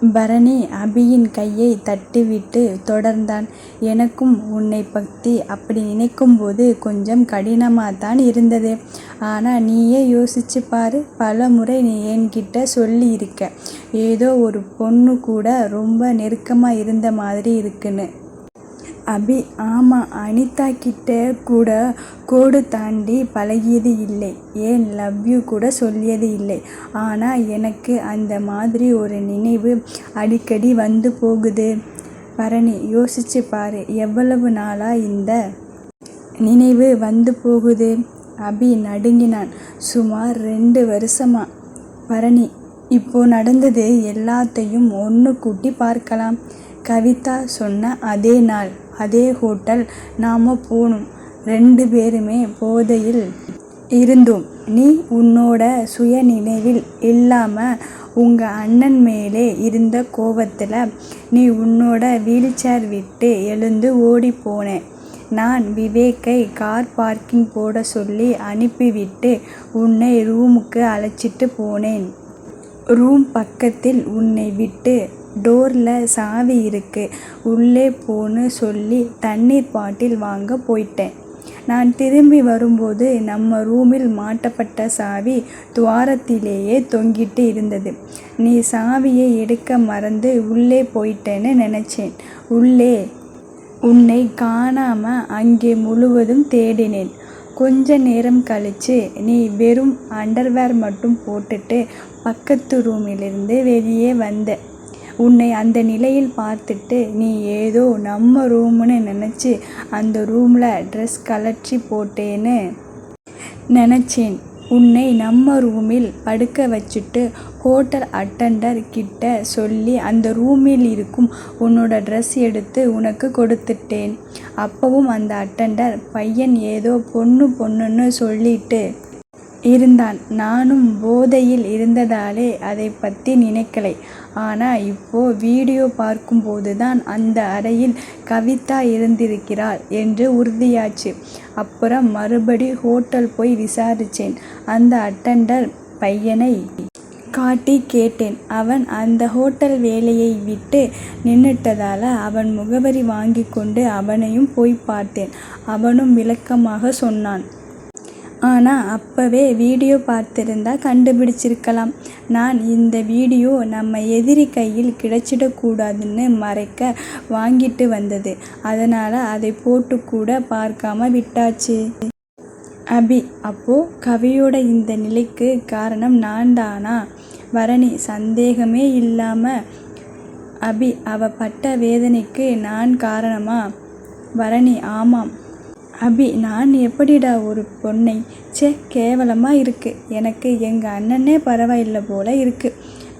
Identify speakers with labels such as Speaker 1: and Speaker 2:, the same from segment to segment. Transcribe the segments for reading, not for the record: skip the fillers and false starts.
Speaker 1: பரணி அபியின் கையை தட்டிவிட்டு தொடர்ந்தான். எனக்கும் உன்னை பற்றி அப்படி நினைக்கும்போது கொஞ்சம் கடினமாகத்தான் இருந்தது. ஆனால் நீயே யோசிச்சு பாரு, பல முறை நீ என்கிட்ட சொல்லியிருக்க, ஏதோ ஒரு பொண்ணு கூட ரொம்ப நெருக்கமாக இருந்த மாதிரி இருக்குன்னு. அபி: ஆமாம், அனிதா கிட்ட கூட கோடு தாண்டி பழகியது இல்லை, ஏன் லவ் யூ கூட சொல்லியது இல்லை. ஆனால் எனக்கு அந்த மாதிரி ஒரு நினைவு அடிக்கடி வந்து போகுது. பரணி: யோசிச்சு பாரு, எவ்வளவு நாளாக இந்த நினைவு வந்து போகுது. அபி நடுங்கினான். சுமார் 2 வருஷமா. பரணி: இப்போ நடந்தது எல்லாத்தையும் ஒன்று கூட்டி பார்க்கலாம். கவிதா சொன்ன அதே நாள், அதே ஹோட்டல் நாம் போனோம். 2 பேருமே போதையில் இருந்தோம். நீ உன்னோட சுய நினைவில் இல்லாமல் உங்கள் அண்ணன் மேலே இருந்த கோபத்தில் நீ உன்னோட வீல்சேர் விட்டு எழுந்து ஓடி போனேன். நான் விவேக்கை கார் பார்க்கிங் போட சொல்லி அனுப்பிவிட்டு உன்னை ரூமுக்கு அழைச்சிட்டு போனேன். ரூம் பக்கத்தில் உன்னை விட்டு டோரில் சாவி இருக்கு, உள்ளே போன்னு சொல்லி தண்ணீர் பாட்டில் வாங்க போயிட்டேன். நான் திரும்பி வரும்போது நம்ம ரூமில் மாட்டப்பட்ட சாவி துவாரத்திலேயே தொங்கிட்டு இருந்தது. நீ சாவியை எடுக்க மறந்து உள்ளே போயிட்டேன்னு நினச்சேன். உள்ளே உன்னை காணாமல் அங்கே முழுவதும் தேடினேன். கொஞ்ச நேரம் கழித்து நீ வெறும் அண்டர்வேர் மட்டும் போட்டுட்டு பக்கத்து ரூமிலிருந்து வெளியே வந்த. உன்னை அந்த நிலையில் பார்த்துட்டு நீ ஏதோ நம்ம ரூம்னு நினச்சி அந்த ரூமில் ட்ரெஸ் கழற்றி போட்டேன்னு நினச்சேன். உன்னை நம்ம ரூமில் படுக்க வச்சுட்டு ஹோட்டல் அட்டெண்டர் கிட்ட சொல்லி அந்த ரூமில் இருக்கும் உன்னோட ட்ரெஸ் எடுத்து உனக்கு கொடுத்துட்டேன். அப்பவும் அந்த அட்டெண்டர் பையன் ஏதோ பொண்ணுன்னு சொல்லிட்டு இருந்தான். நானும் போதையில் இருந்ததாலே அதை பற்றி நினைக்கலை. ஆனால் இப்போ வீடியோ பார்க்கும்போது தான் அந்த அறையில் கவிதா இருந்திருக்கிறாள் என்று உறுதியாச்சு. அப்புறம் மறுபடி ஹோட்டல் போய் விசாரித்தேன். அந்த அட்டெண்டர் பையனை காட்டி கேட்டேன். அவன் அந்த ஹோட்டல் வேலையை விட்டு நின்றுட்டதால் அவன் முகவரி வாங்கி கொண்டு அவனையும் போய் பார்த்தேன். அவனும் விளக்கமாக சொன்னான். ஆனால் அப்போவே வீடியோ பார்த்திருந்தா கண்டுபிடிச்சிருக்கலாம். நான் இந்த வீடியோ நம்ம எதிரி கையில் கிடைச்சிடக்கூடாதுன்னு மறைக்க வாங்கிட்டு வந்தது. அதனால் அதை போட்டு கூட பார்க்காம விட்டாச்சு. அபி: அப்போ கவியோட இந்த நிலைக்கு காரணம் நான் தானா? பரணி சந்தேகமே இல்லாமல். அபி: அவ பட்ட வேதனைக்கு நான் காரணமா? பரணி: ஆமாம். அபி: நான் எப்படிடா ஒரு பொண்ணை? கேவலமாக இருக்கு. எனக்கு எங்கள் அண்ணனே பரவாயில்லை போல இருக்கு.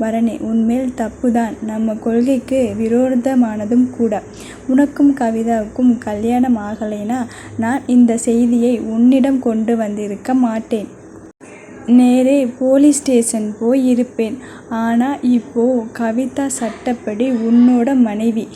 Speaker 1: பரணி: உன்மேல் தப்புதான், நம்ம கொள்கைக்கு விரோதமானதும் கூட. உனக்கும் கவிதாவுக்கும் கல்யாணம் ஆகலைன்னா நான் இந்த செய்தியை உன்னிடம் கொண்டு வந்திருக்க மாட்டேன். நேரே போலீஸ் ஸ்டேஷன் போய் இருப்பேன். ஆனால் இப்போ கவிதா சட்டப்படி உன்னோட மனைவி.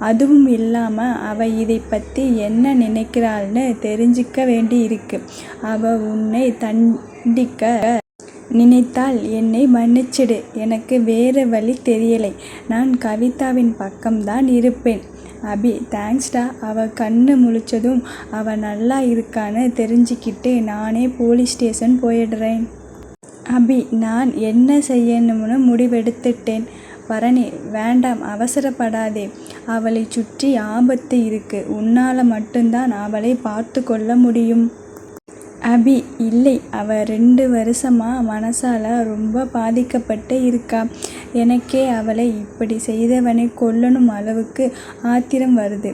Speaker 1: அதுவும் இல்லாமல் அவள் இதை பற்றி என்ன நினைக்கிறாள்னு தெரிஞ்சிக்க வேண்டி இருக்கு. அவள் உன்னை தண்டிக்க நினைத்தால் என்னை மன்னிச்சிடு. எனக்கு வேறு வழி தெரியலை. நான் கவிதாவின் பக்கம்தான் இருப்பேன். அபி: தேங்க்ஸ்டா. அவள் கண்ணு முழிச்சதும் அவள் நல்லா இருக்கான்னு தெரிஞ்சுக்கிட்டு நானே போலீஸ் ஸ்டேஷன் போயிடுறேன். அபி: நான் என்ன செய்யணும்னு முடிவெடுத்துட்டேன். பரணி: வேண்டாம், அவசரப்படாதே. அவளை சுற்றி ஆபத்து இருக்கு. உன்னால் மட்டும்தான் அவளை பார்த்து கொள்ள முடியும். அபி: இல்லை, அவள் 2 வருஷமாக மனசால் ரொம்ப பாதிக்கப்பட்டு இருக்கா. எனக்கே அவளை இப்படி செய்தவனை கொல்லணும் அளவுக்கு ஆத்திரம் வருது.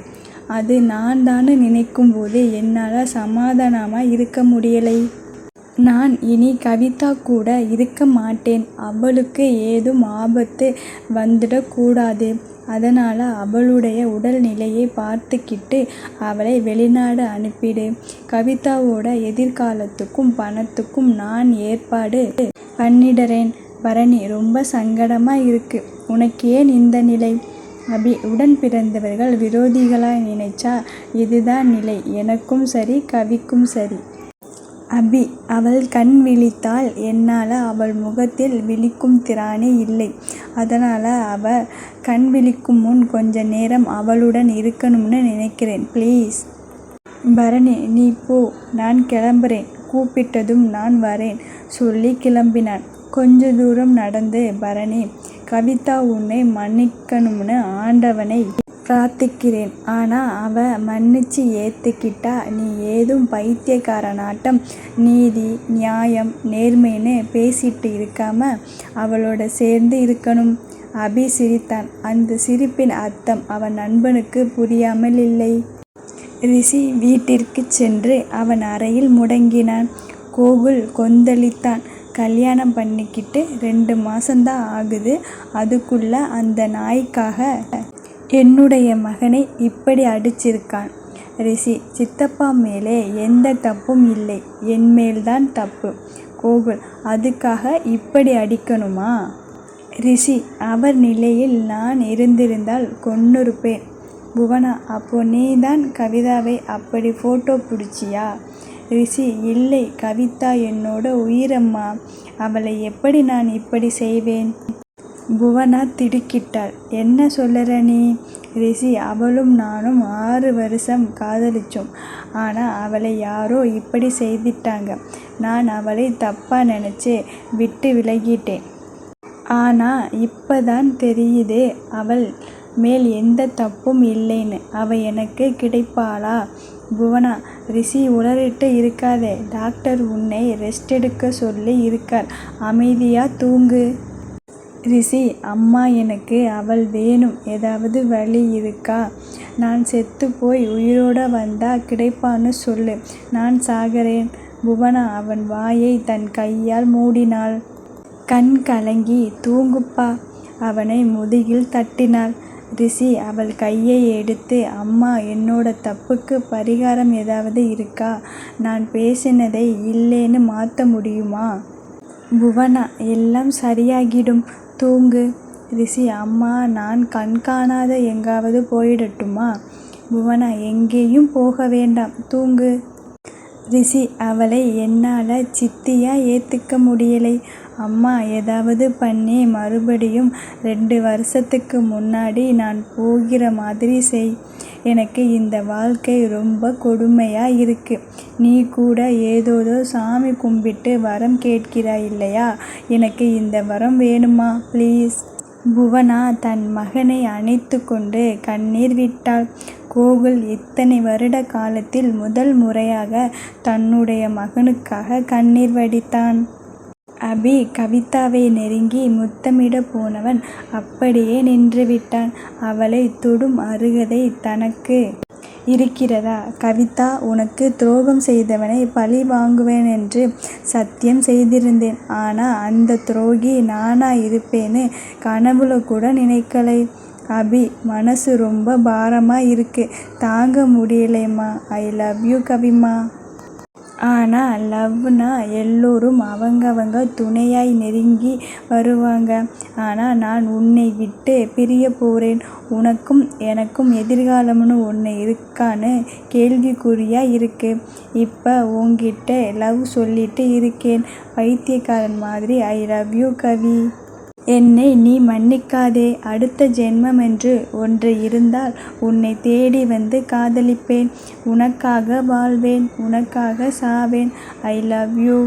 Speaker 1: அது நான் தான் நினைக்கும் போது என்னால் சமாதானமாக இருக்க முடியலை. நான் இனி கவிதா கூட இருக்க மாட்டேன். அவளுக்கு ஏதும் ஆபத்து வந்துடக்கூடாது. அதனால் அவளுடைய உடல்நிலையை பார்த்துக்கிட்டு அவளை வெளிநாடு அனுப்பிடு. கவிதாவோட எதிர்காலத்துக்கும் பணத்துக்கும் நான் ஏற்பாடு பண்ணிடுறேன். பரணி: ரொம்ப சங்கடமாக இருக்கு. உனக்கு ஏன் இந்த நிலை? அபி: உடன் பிறந்தவர்கள் விரோதிகளாக நினைச்சா இதுதான் நிலை. எனக்கும் சரி, கவிக்கும் சரி. அபி: அவள் கண் விழித்தாள். என்னால் அவள் முகத்தில் விழிக்கும் திராணி இல்லை. அதனால் அவள் கண் விழிக்கும் முன் கொஞ்ச நேரம் அவளுடன் இருக்கணும்னு நினைக்கிறேன். ப்ளீஸ். பரணி, நீ போ, நான் கிளம்புறேன். கூப்பிட்டதும் நான் வரேன் சொல்லி கிளம்பினான். கொஞ்ச தூரம் நடந்து, பரணி, கவிதா உன்னை மன்னிக்கணும்னு ஆண்டவனை பிரார்த்திக்கிறேன். ஆனால் அவள் மன்னிச்சு ஏற்றுக்கிட்டா நீ ஏதும் பைத்தியக்காரனாட்டம் நீதி நியாயம் நேர்மைன்னு பேசிட்டு இருக்காம அவளோட சேர்ந்து இருக்கணும். அபி சிரித்தான். அந்த சிரிப்பின் அர்த்தம் அவன் நண்பனுக்கு புரியாமல் இல்லை. ரிஷி வீட்டிற்கு சென்று அவன் அறையில் முடங்கினான். கோகுல் கொந்தளித்தான். கல்யாணம் பண்ணிக்கிட்டு 2 மாசம்தான் ஆகுது. அதுக்குள்ள அந்த நாய்க்காக என்னுடைய மகனை இப்படி அடிச்சிருக்கான். ரிஷி, சித்தப்பா மேலே எந்த தப்பும் இல்லை, என் மேல்தான் தப்பு. கோகுல், அதுக்காக இப்படி அடிக்கணுமா? ரிஷி, அவர் நிலையில் நான் இருந்திருந்தால் கொன்னுருப்பேன். புவனா, அப்போ நீ தான் கவிதாவை அப்படி ஃபோட்டோ பிடிச்சியா? ரிஷி, இல்லை, கவிதா என்னோட உயிரம்மா. அவளை எப்படி நான் இப்படி செய்வேன்? புவனா திடுக்கிட்டாள். என்ன சொல்லுற நீ? ரிஷி, அவளும் நானும் 6 வருஷம் காதலிச்சோம். ஆனால் அவளை யாரோ இப்படி செய்துட்டாங்க. நான் அவளை தப்பாக நினச்சி விட்டு விலகிட்டேன். ஆனால் இப்போதான் தெரியுதே அவள் மேல் எந்த தப்பும் இல்லைன்னு. அவள் எனக்கு கிடைப்பாளா? புவனா, ரிஷி, உளறிட்டு இருக்காதே. டாக்டர் உன்னை ரெஸ்ட் எடுக்க சொல்லி இருக்கார். அமைதியாக தூங்கு. ரிஷி, அம்மா, எனக்கு அவள் வேணும். ஏதாவது வழி இருக்கா? நான் செத்து போய் உயிரோட வந்தா கிடைப்பான்னு சொல்லு. நான் சாகிறேன். புவனா அவன் வாயை தன் கையால் மூடினாள். கண் கலங்கி, தூங்குப்பா. அவனை முதுகில் தட்டினாள். ரிஷி அவள் கையை எடுத்து, அம்மா, என்னோட தப்புக்கு பரிகாரம் ஏதாவது இருக்கா? நான் பேசினதை இல்லைன்னு மாற்ற முடியுமா? புவனா, எல்லாம் சரியாகிடும். தூங்கு. ரிஷி, அம்மா, நான் கண் காணாத எங்காவது போயிடட்டுமா? புவனா, எங்கேயும் போக வேண்டாம். தூங்கு. ரிஷி, அவளை என்னால் சித்தியா ஏற்றுக்க முடியலை. அம்மா, ஏதாவது பண்ணி மறுபடியும் 2 வருஷத்துக்கு முன்னாடி நான் போகிற மாதிரி செய். எனக்கு இந்த வாழ்க்கை ரொம்ப கொடுமையாக இருக்கு. நீ கூட ஏதோதோ சாமி கும்பிட்டு வரம் கேட்கிறாய் இல்லையா? எனக்கு இந்த வரம் வேணுமா? ப்ளீஸ். புவனா தன் மகனை அணைத்து கொண்டு கண்ணீர் விட்டாள். கோகுல் இத்தனை வருட காலத்தில் முதல் முறையாக தன்னுடைய மகனுக்காக கண்ணீர் வடித்தான். அபி கவிதாவை நெருங்கி முத்தமிட போனவன் அப்படியே நின்றுவிட்டான். அவளை தொடும் அருகதை தனக்கு இருக்கிறதா? கவிதா, உனக்கு துரோகம் செய்தவனை பழி வாங்குவேன் என்று சத்தியம் செய்திருந்தேன். ஆனால் அந்த துரோகி நானா இருப்பேன்னு கனவுல கூட நினைக்கலை. அபி, மனசு ரொம்ப பாரமாக இருக்கு. தாங்க முடியலைம்மா. I love you கவிம்மா. ஆனால் லவ்னா எல்லோரும் அவங்கவங்க துணையாய் நெருங்கி வருவாங்க. ஆனால் நான் உன்னை விட்டு பிரிய போகிறேன். உனக்கும் எனக்கும் எதிர்காலம்னு ஒன்று இருக்கான்னு கேள்விக்குறியாக இருக்கு. இப்போ உன்கிட்ட லவ் சொல்லிட்டு இருக்கேன். பைத்தியக்காரன் மாதிரி. ஐ லவ் யூ கவி. என்னை நீ மன்னிக்காதே. அடுத்த ஜென்மம் என்று ஒன்று இருந்தால் உன்னை தேடி வந்து காதலிப்பேன். உனக்காக வாழ்வேன். உனக்காக சாவேன். I love you.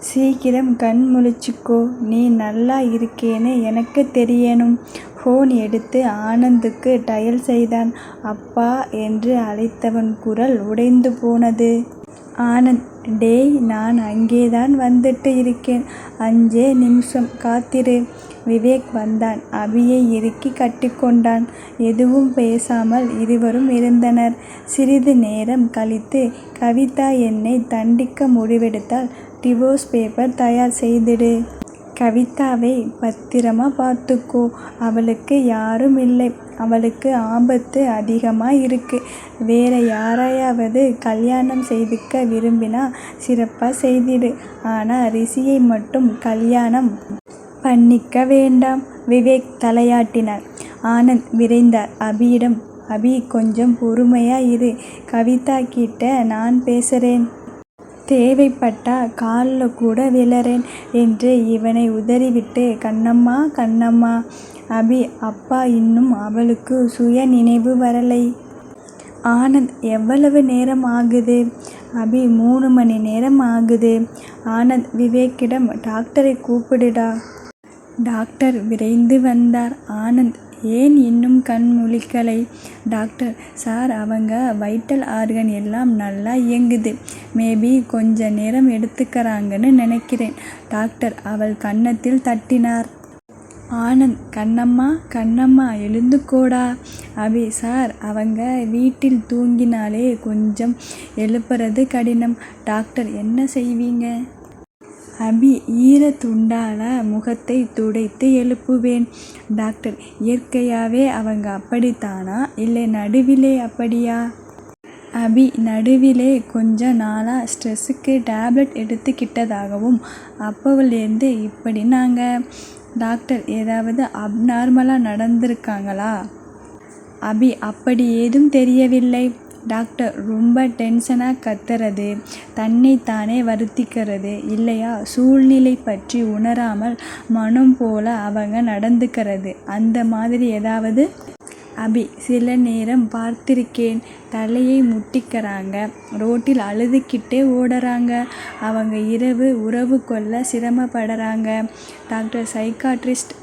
Speaker 1: சீக்கிரம் கண் முழிச்சுக்கோ. நீ நல்லா இருக்கேன்னு எனக்கு தெரியணும். ஃபோன் எடுத்து ஆனந்துக்கு டயல் செய்தான். அப்பா என்று அழைத்தவன் குரல் உடைந்து போனது. ஆனந்த், டேய், நான் அங்கேதான் வந்துட்டு இருக்கேன். 5 நிமிஷம் காத்திரு. விவேக் வந்தான். அபியை இறுக்கி கட்டிக்கொண்டான். எதுவும் பேசாமல் இருவரும் இருந்தனர். சிறிது நேரம் கழித்து, கவிதா என்னை தண்டிக்க முடிவெடுத்தால் டிவோர்ஸ் பேப்பர் தயார் செய்திடு. கவிதாவை பத்திரமா பார்த்துக்கோ. அவளுக்கு யாரும் இல்லை. அவளுக்கு ஆபத்து அதிகமாக இருக்கு. வேற யாரையாவது கல்யாணம் செய்துக்க விரும்பினா சிறப்பாக செய்திடு. ஆனால் ரிஷியை மட்டும் கல்யாணம் பண்ணிக்க வேண்டாம். விவேக் தலையாட்டினார். ஆனந்த் விரைந்தார் அபியிடம். அபி, கொஞ்சம் பொறுமையா இரு. கவிதா கிட்ட நான் பேசுகிறேன். தேவைப்பட்டா காலில் கூட விழறேன் என்று இவனை உதறிவிட்டு கண்ணம்மா கண்ணம்மா. அபி அப்பா இன்னும் அவளுக்கு சுய நினைவு வரலை. ஆனந்த் எவ்வளவு நேரம் ஆகுது? அபி 3 மணி நேரம் ஆகுது. ஆனந்த் விவேக்கிடம் டாக்டரை கூப்பிடுடா. டாக்டர் விரைந்து வந்தார். ஆனந்த் ஏன் இன்னும் கண் முழிக்கலை? டாக்டர் சார் அவங்க வைட்டல் ஆர்கன் எல்லாம் நல்லா இயங்குது. மேபி கொஞ்ச நேரம் எடுத்துக்கிறாங்கன்னு நினைக்கிறேன். டாக்டர் அவள் கன்னத்தில் தட்டினார். ஆனந்த் கண்ணம்மா கண்ணம்மா எழுந்துக்கோடா. அபி சார் அவங்க வீட்டில் தூங்கினாலே கொஞ்சம் எழுப்புறது கடினம். டாக்டர் என்ன செய்வீங்க? அபி ஈர துண்டால முகத்தை துடைத்து எழுப்புவேன். டாக்டர் இயற்கையாகவே அவங்க அப்படித்தானா இல்லை நடுவிலே அப்படியா? அபி நடுவிலே கொஞ்ச நாளாக ஸ்ட்ரெஸ்ஸுக்கு டேப்லெட் எடுத்துக்கிட்டதாகவும் அப்போவிலேருந்து இப்படினாங்க. டாக்டர் ஏதாவது அப்நார்மலாக நடந்திருக்காங்களா? அபி அப்படி ஏதும் தெரியவில்லை. டாக்டர் ரொம்ப டென்ஷனாக கத்துறது, தன்னைத்தானே வருத்திக்கிறது இல்லையா, சூழ்நிலை பற்றி உணராமல் மனம் போல அவங்க நடந்துக்கிறது அந்த மாதிரி ஏதாவது? அபி சில நேரம் பார்த்திருக்கேன். தலையை முட்டிக்கிறாங்க, ரோட்டில் அழுதுகிட்டே ஓடுறாங்க. அவங்க உறவு கொள்ள சிரமப்படுறாங்க. டாக்டர் சைக்காட்ரிஸ்ட்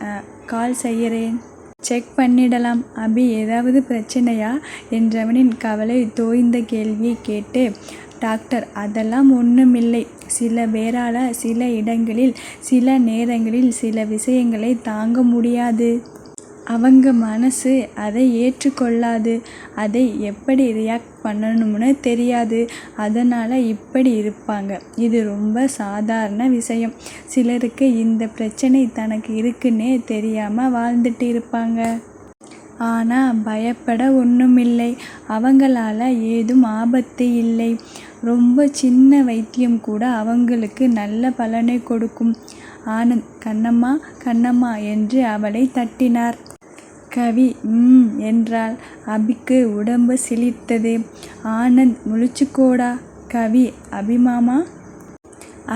Speaker 1: கால் செய்கிறேன், செக் பண்ணிடலாம். அபி ஏதாவது பிரச்சனையா என்றவனின் கவலை தோய்ந்த கேள்வியை கேட்டு டாக்டர் அதெல்லாம் ஒன்றுமில்லை. சில பேரால் சில இடங்களில் சில நேரங்களில் சில விஷயங்களை தாங்க முடியாது. அவங்க மனசு அதை ஏற்றுக்கொள்ளாது. அதை எப்படி ரியாக்ட் பண்ணணும்னு தெரியாது. அதனால் இப்படி இருப்பாங்க. இது ரொம்ப சாதாரண விஷயம். சிலருக்கு இந்த பிரச்சனை தனக்கு இருக்குன்னே தெரியாமல் வாழ்ந்துட்டு இருப்பாங்க. ஆனால் பயப்பட ஒன்றுமில்லை. அவங்களால ஏதும் ஆபத்து இல்லை. ரொம்ப சின்ன வைத்தியம் கூட அவங்களுக்கு நல்ல பலனை கொடுக்கும். ஆனந்த் கண்ணம்மா கண்ணம்மா என்று அவளை தட்டினார். கவி என்றாள். அபிக்கு உடம்பு சிலிர்த்தது. ஆனந்த் முழிச்சுக்கோடா. கவி அபிமாமா.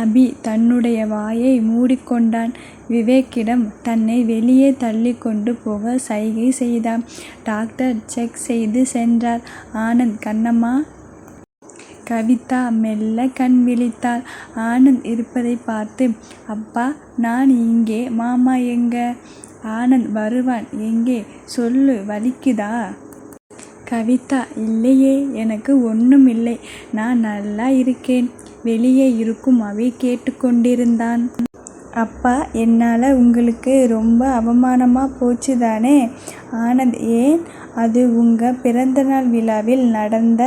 Speaker 1: அபி தன்னுடைய வாயை மூடிக்கொண்டான். விவேக்கிடம் தன்னை வெளியே தள்ளி கொண்டு போக சைகை செய்தான். டாக்டர் செக் செய்து சென்றார். ஆனந்த் கண்ணம்மா. கவிதா மெல்ல கண் விழித்தாள். ஆனந்த் இருப்பதை பார்த்து அப்பா நான் இங்கே, மாமா எங்க? ஆனந்த் வருவான். எங்கே சொல்லு, வலிக்குதா? கவிதா இல்லையே, எனக்கு ஒன்றுமில்லை, நான் நல்லா இருக்கேன். வெளியே இருக்கும் அவை கேட்டுக்கொண்டிருந்தான். அப்பா என்னால் உங்களுக்கு ரொம்ப அவமானமாக போச்சு தானே? ஆனந்த் ஏன்? அது உங்கள் பிறந்தநாள் விழாவில் நடந்த.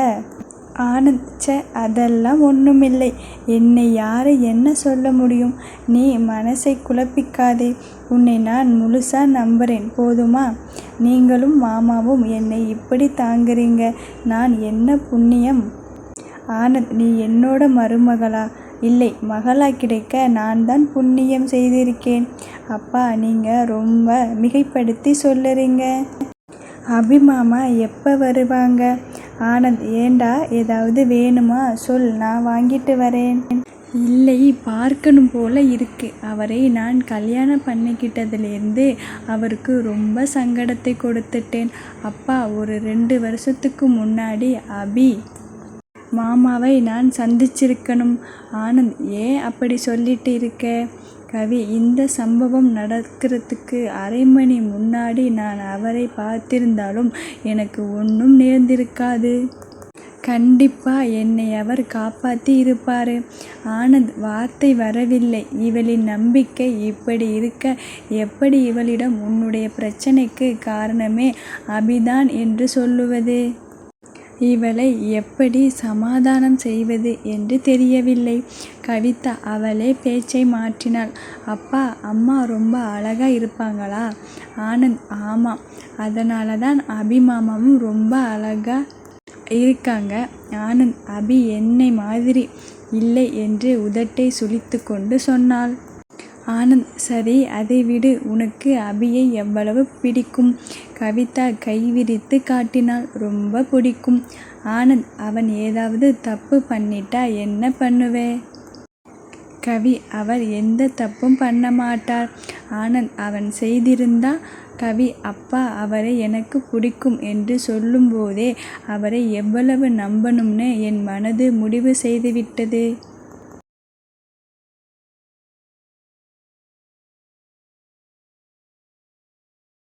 Speaker 1: ஆனந்த் அதெல்லாம் ஒன்றுமில்லை. என்னை யாரை என்ன சொல்ல முடியும்? நீ மனசை குழப்பிக்காதே. உன்னை நான் முழுசா நம்புகிறேன் போதுமா? நீங்களும் மாமாவும் என்னை இப்படி தாங்குறீங்க. நான் என்ன புண்ணியம்? ஆனந்த் நீ என்னோட மருமகளா? இல்லை, மகளா கிடைக்க நான் தான் புண்ணியம் செய்திருக்கேன். அப்பா நீங்கள் ரொம்ப மிகைப்படுத்தி சொல்லுறீங்க. அபிமாமா எப்போ வருவாங்க? ஆனந்த் ஏண்டா ஏதாவது வேணுமா சொல், நான் வாங்கிட்டு வரேன். இல்லை, பார்க்கணும் போல இருக்கு. அவரை நான் கல்யாணம் பண்ணிக்கிட்டதுலேருந்து அவருக்கு ரொம்ப சங்கடத்தை கொடுத்துட்டேன். அப்பா ஒரு 2 வருஷத்துக்கு முன்னாடி அபி மாமாவை நான் சந்திச்சிருக்கணும். ஆனந்த் ஏன் அப்படி சொல்லிட்டு இருக்க? கவி இந்த சம்பவம் நடக்கிறதுக்கு அரை மணி முன்னாடி நான் அவரை பார்த்திருந்தாலும் எனக்கு ஒன்றும் நேர்ந்திருக்காது. கண்டிப்பா என்னை அவர் காப்பாற்றி இருப்பார். ஆனந்த் வார்த்தை வரவில்லை. இவளின் நம்பிக்கை இப்படி இருக்க எப்படி இவளிடம் உன்னுடைய பிரச்சனைக்கு காரணமே அபிதான் என்று சொல்லுவது? இவளை எப்படி சமாதானம் செய்வது என்று தெரியவில்லை. கவிதா அவளே பேச்சை மாற்றினாள். அப்பா அம்மா ரொம்ப அழகா இருப்பாங்களா? ஆனந்த் ஆமாம், அதனால தான் அபி மாமாவும் ரொம்ப அழகா இருக்காங்க. ஆனந்த் அபி என்னை மாதிரி இல்லை என்று உதட்டை சுளித்து கொண்டு சொன்னாள். ஆனந்த்: சரி, அதை விடு. உனக்கு அபியை எவ்வளவு பிடிக்கும்? கவிதா கை விரித்து காட்டினாள். ரொம்ப பிடிக்கும். ஆனந்த்: அவன் ஏதாவது தப்பு பண்ணிட்டா என்ன பண்ணுவே? கவி: அவர் எந்த தப்பும் பண்ண மாட்டார். ஆனந்த்: அவன் செய்திருந்தா? கவி: அப்பா அவரை எனக்கு பிடிக்கும் என்று சொல்லும்போதே அவரை எவ்வளவு நம்பணும்னு என் மனது முடிவு செய்துவிட்டது.